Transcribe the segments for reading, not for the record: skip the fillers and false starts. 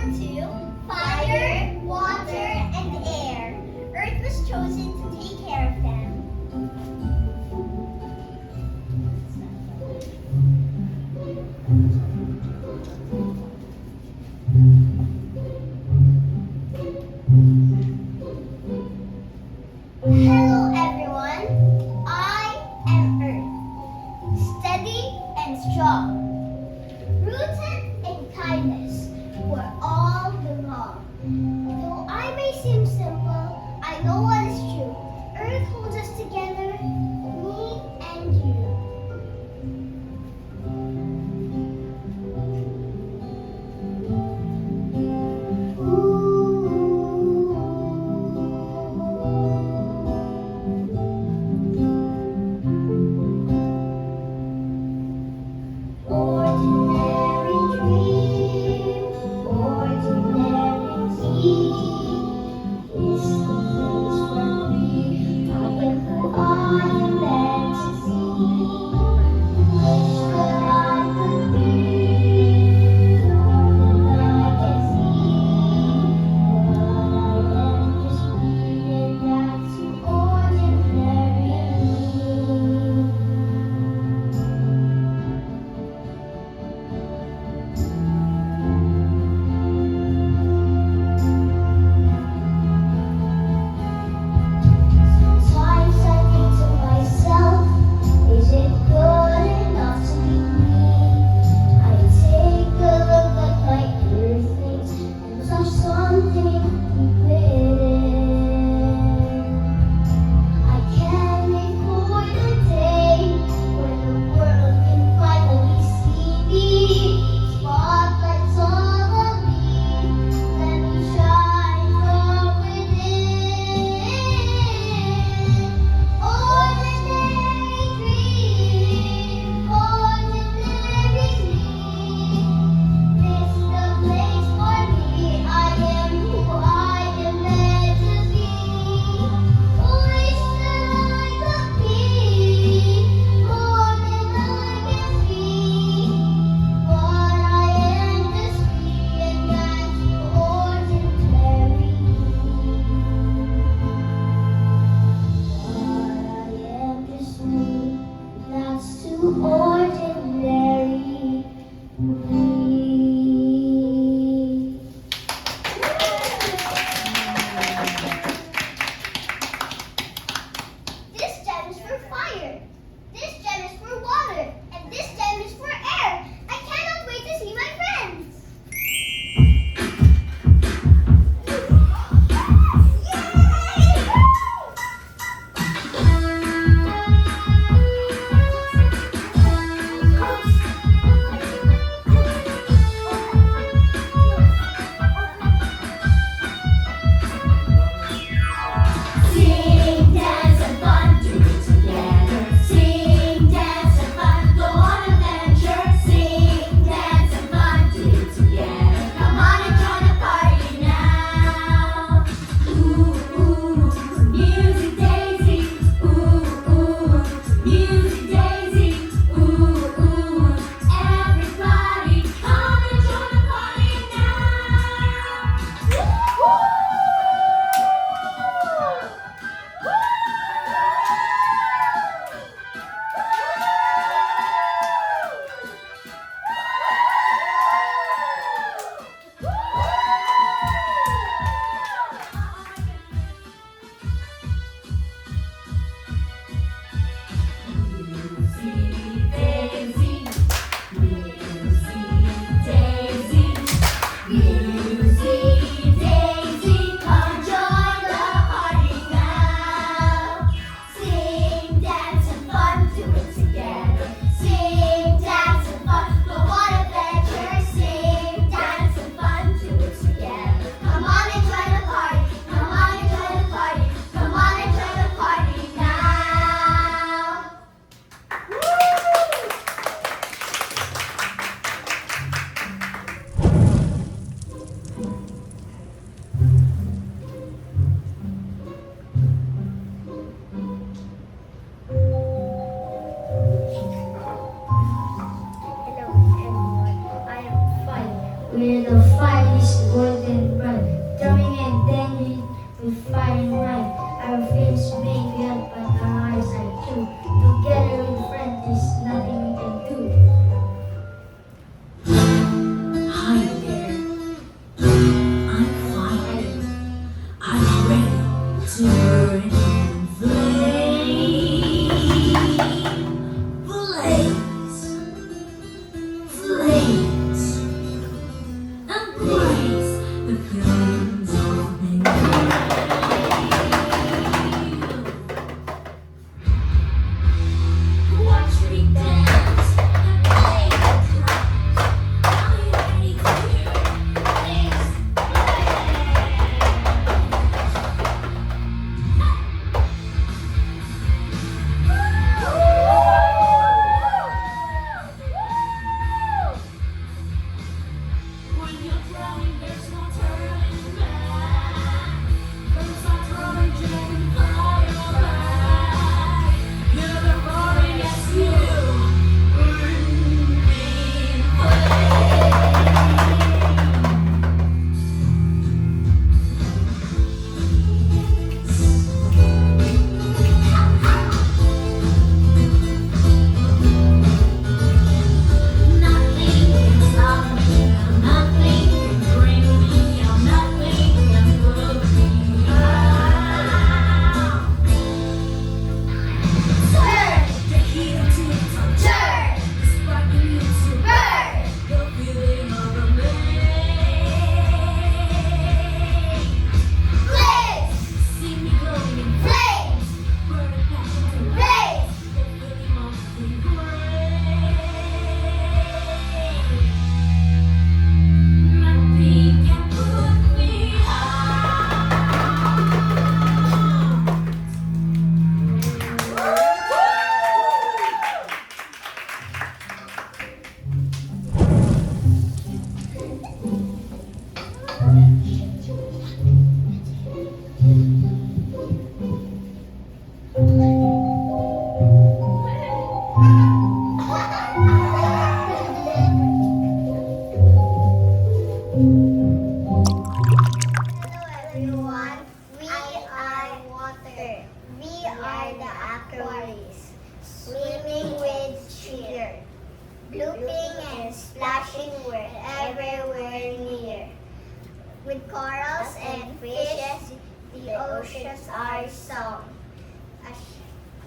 number 2, fire, water, and air. Earth was chosen to take care of them. Hello everyone, I am Earth, steady and strong, rooted in kindness where all belong. Though I may where the fire is golden bright, drumming and dancing with fire and light. Our fears may be up, but our eyes are true. Together with friends, there's nothing we can do. Hi there, I'm fire. I'm ready to burn and flame. Blaze, flames, embrace the feelings of me. Watch me dance and play the drums. Are you ready to hear this? When you're growing, there's no turning back. Those are throwing and fire back. Hear the roaring as you burn in Nothing can stop me, nothing can bring me out, nothing can put me out. Turn, The heat of tears on turn, the sparking you to burn. the feeling of the flame. Blaze, See me glowing in flames, burning passion to blaze. the feeling of the grace. Nothing can put me Hello everyone, we are water. We are the aquaries, swimming with cheer, blooping and splashing wherever we're near. With corals and fishes, the oceans are song. As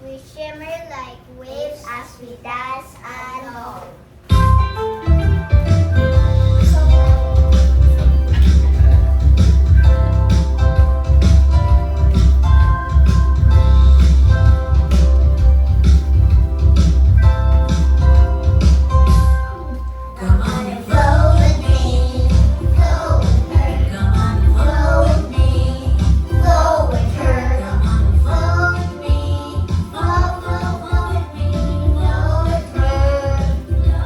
we shimmer like waves as we dance along. Come on and flow with me. Flow with her, Come on and flow with me. flow with her. Come on and flow with me. Flow, flow, flow with me. Flow with her.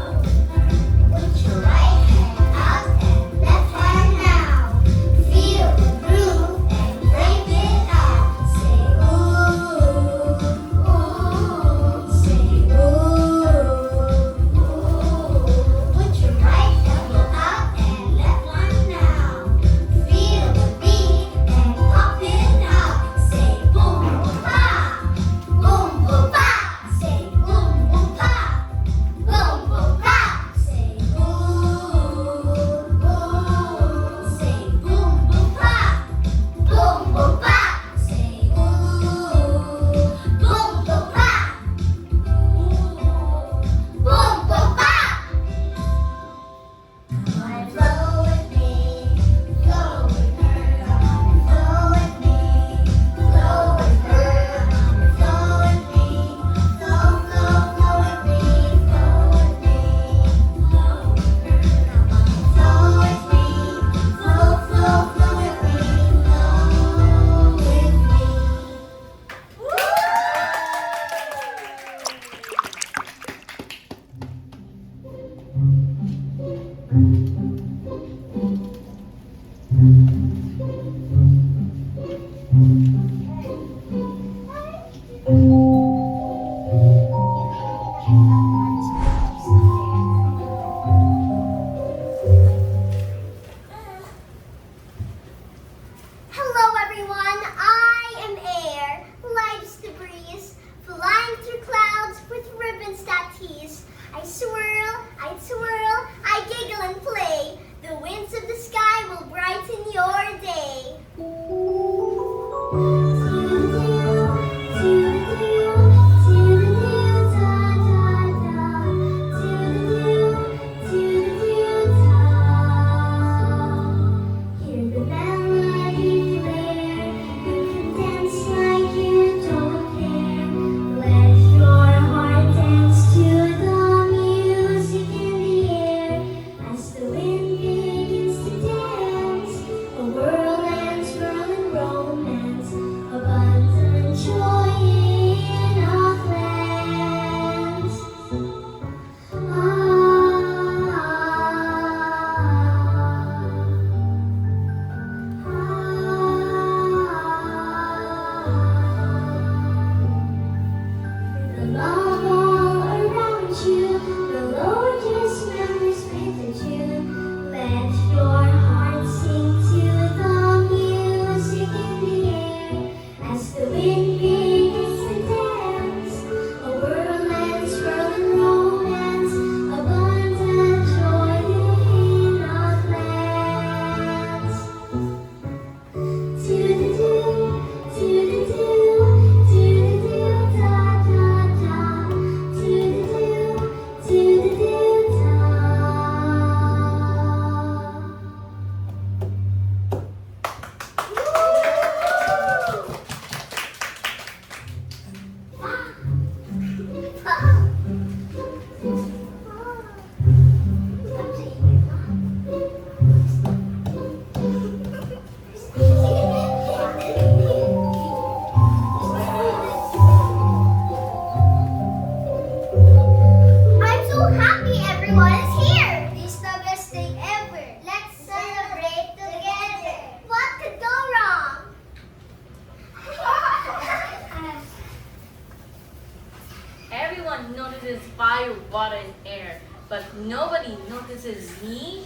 Me?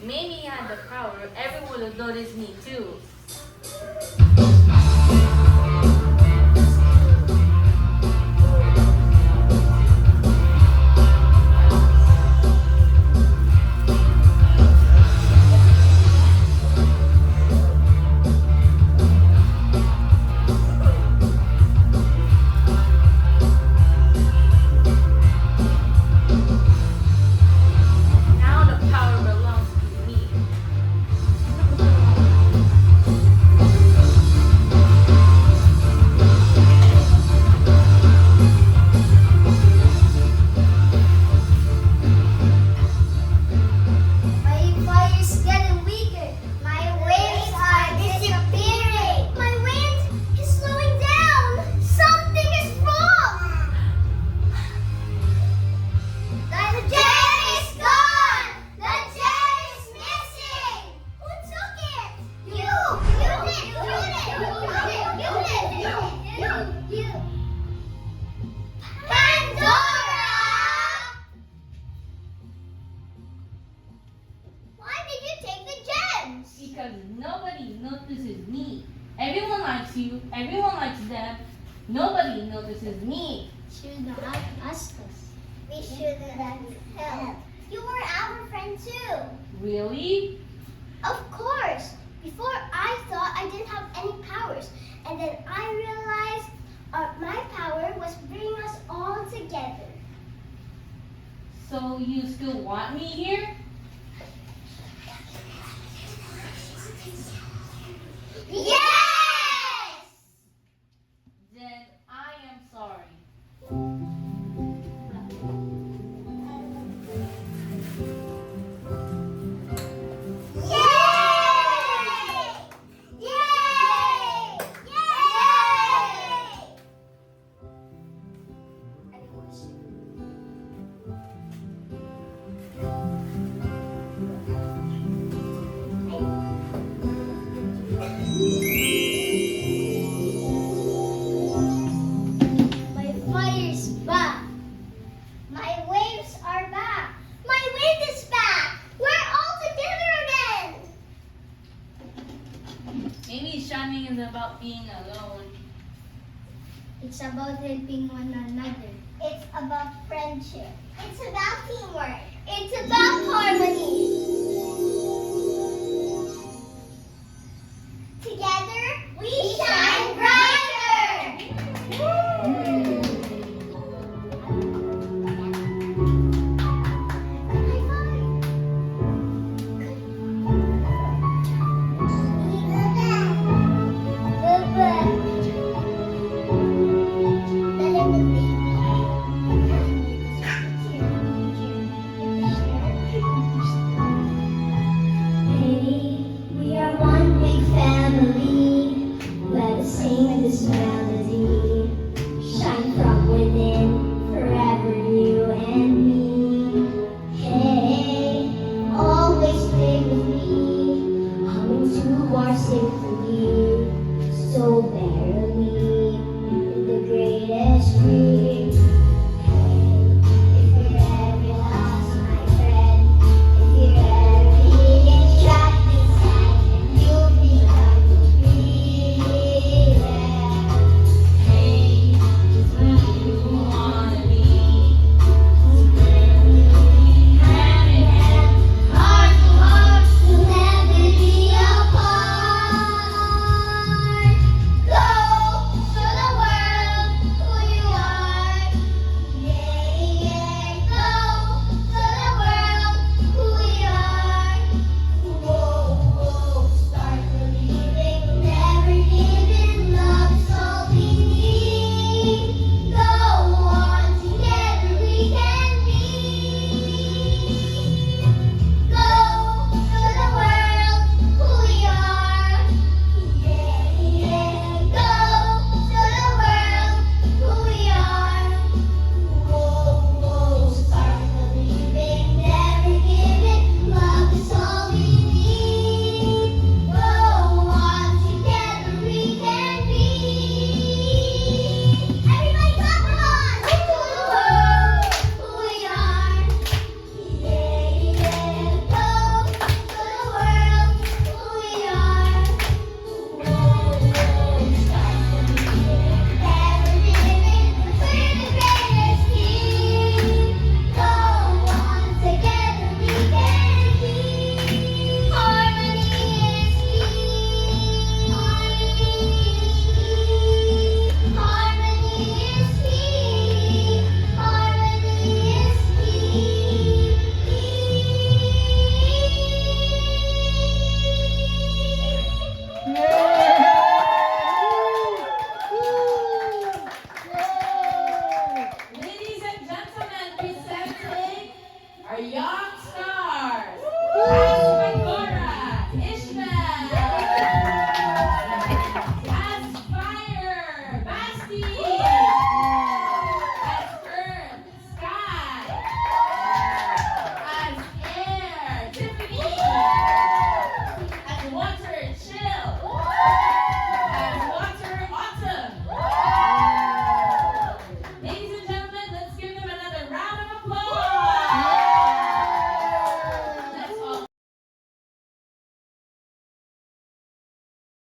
Maybe I had the power, everyone would have noticed me too. Now the power belongs to me. My fire is getting weaker. My wings are disappearing. My wind is slowing down. Something is wrong. The jet is gone. The jet is missing. Who took it? You. You. Pandora! Why did you take the gems? Because nobody notices me. Everyone likes you, everyone likes them. Nobody notices me. Should have asked us. We should have helped. You were our friend too. Really? Of course. Before I thought I didn't have any powers, and then I realized my power was bringing us all together. So you still want me here? Yes! Then I am sorry. Yay! Yay! Yay! My fire's back. My waves are back. My wind is back. We're all together again. Maybe shining is about being alone. It's about helping one another. It's about friendship. It's about teamwork. It's about harmony.